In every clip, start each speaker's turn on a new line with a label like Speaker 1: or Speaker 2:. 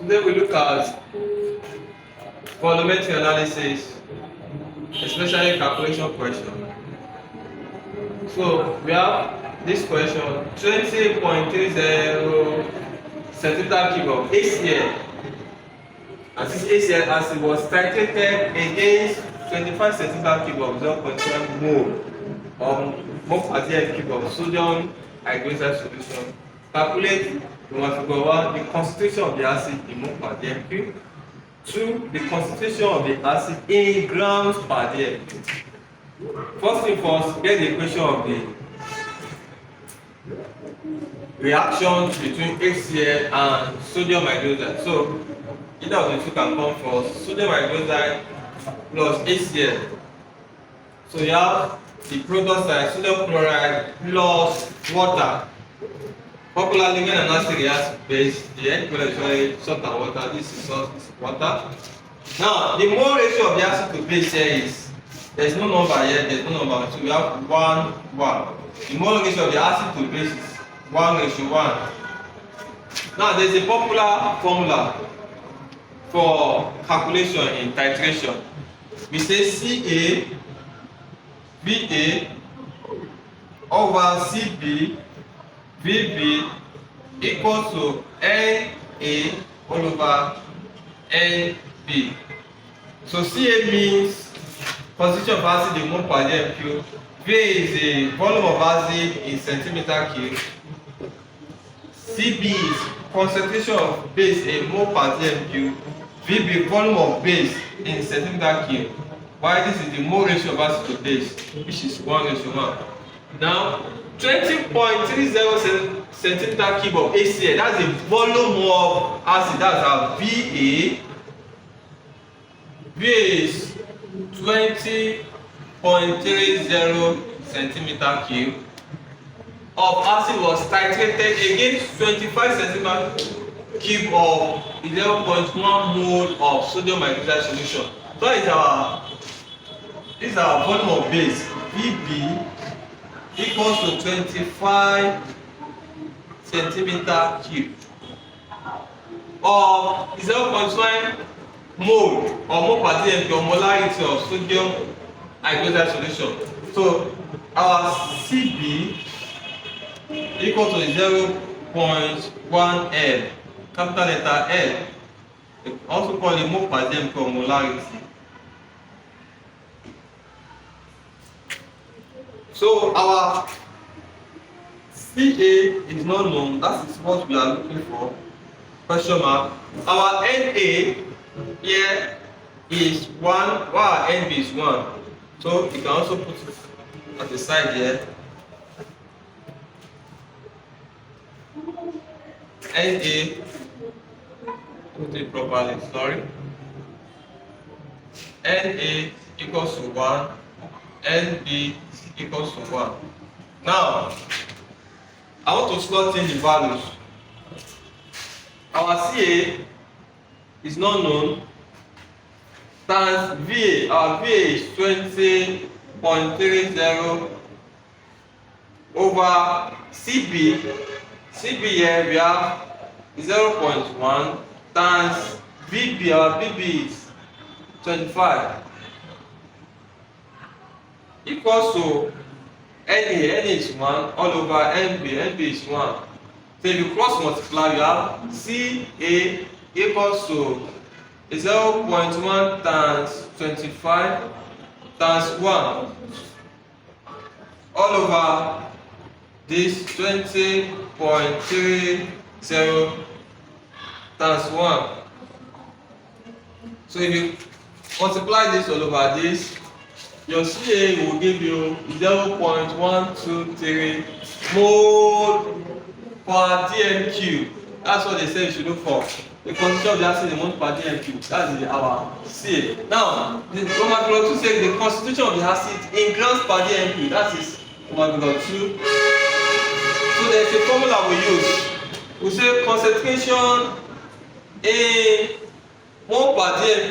Speaker 1: Today we look at volumetric analysis, especially calculation question. So we have this question: 20.30 centimeter cube of ACL. And this ACL, as it was titrated against 25 centimeter cube of 0.1 mole mole per dm cube of sodium hydroxide solution. Calculate figure 1 the concentration of the acid in mole per dm cube. 2 the concentration of the acid in grams per dm cube. First thing first, get the equation of the reaction between HCl and sodium hydroxide. So either of the two can come first. Sodium hydroxide plus HCl. So you have the product side, sodium chloride plus water. Popularly, when an acid reacts with base, the end product is usually salt and water. This is salt, this is water. Now, the mole ratio of the acid to base here is, there's no number here, there's no number. So we have 1, 1. The mole ratio of the acid to base is 1:1. Now, there's a popular formula for calculation in titration. We say Ca Va over Cb Vb equals to Na all over Nb. So Ca means concentration of acid in mole per dm cube. Va is the volume of acid in centimeter cube. Cb is concentration of base in mole per dm cube. Vb volume of base in centimeter cube. While this is the mole ratio of acid to base, which is 1:1. Now 20.30 centimeter cube of HCl, that's the volume of acid, that's our Va. Va is 20.30 centimeter cube of acid was titrated against 25 centimeter cube of 0.1 mole of sodium hydroxide solution. So this is our volume of base, Vb equals to 25 centimeter cube of 0.1 mole or mole per dm cube, molarity of sodium hydroxide solution. So our Cb equal to 0.1 L, capital letter L, also called the mole per dm cube molarity. So our Ca is not known, that is what we are looking for, question mark. Our Na here is 1, while our Nb is 1. So you can also put it at the side here. Na, put it properly, sorry. Na equals to 1, Nb equals to 1. Now, I want to slot in the values. Our Ca is not known, times Va, our Va is 20.30 over Cb. Cb here we have 0.1 times Vb, our Vb is 25. Equals to Na is 1 all over Nb is 1. So if you cross multiply, you have Ca equals to 0.1 times 25 times 1 all over this 20.30 times 1. So if you multiply this all over this, your Ca will give you 0.123 mole per dm cube. That's what they say you should look for. The concentration of the acid in mole per dm cube. That's our Ca. Now, the Roman figure 2 says the concentration of the acid in grams per dm cube. That is Roman figure 2. So there's a formula we use. We say concentration in mole per dm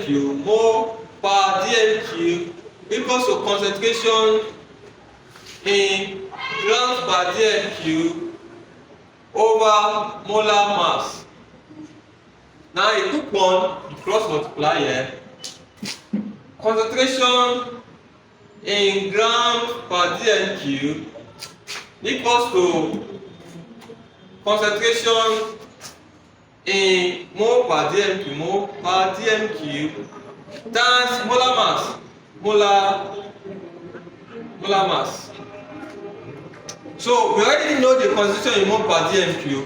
Speaker 1: cube equals to concentration in grams per dm cube over molar mass. Now a quick one, cross multiply here. Concentration in grams per dm³ equals to concentration in mole per dm³ times molar mass. So we already know the concentration in mole per dm³,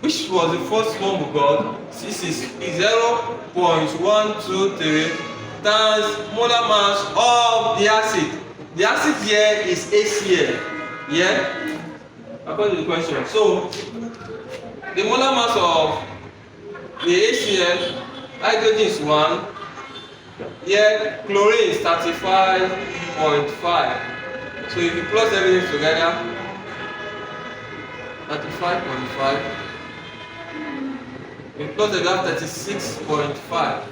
Speaker 1: which was the first one we got. This is 0.123 times molar mass of the acid. The acid here is HCl. Yeah? According to the question. So the molar mass of the HCl, hydrogen is 1. Here chlorine is 35.5. So if you plus everything together, 35.5. You plus it, you have 36.5.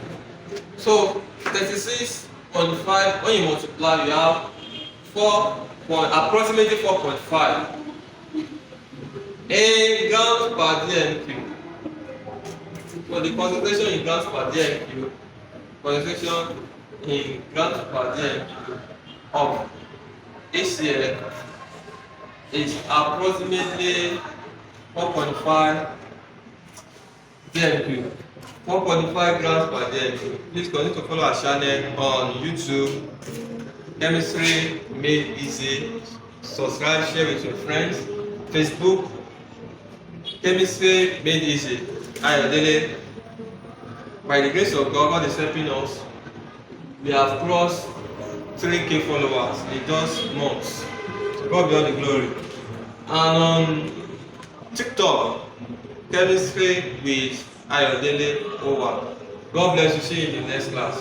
Speaker 1: So 36.5, when you multiply, you have approximately 4.5 in grams per dm³. So the concentration in grams per dm³, concentration in grams per dm³ of HCl is approximately 4.5 dm³. 4.5 grams per dm³. Please continue to follow our channel on YouTube, Chemistry Made Easy. Subscribe, share with your friends. Facebook, Chemistry Made Easy. Ayodele. By the grace of God, God is helping us. We have crossed 3K followers in just months. God be all the glory. And on TikTok, Chemistry with ayodeleolatunde4835. God bless you. See you in the next class.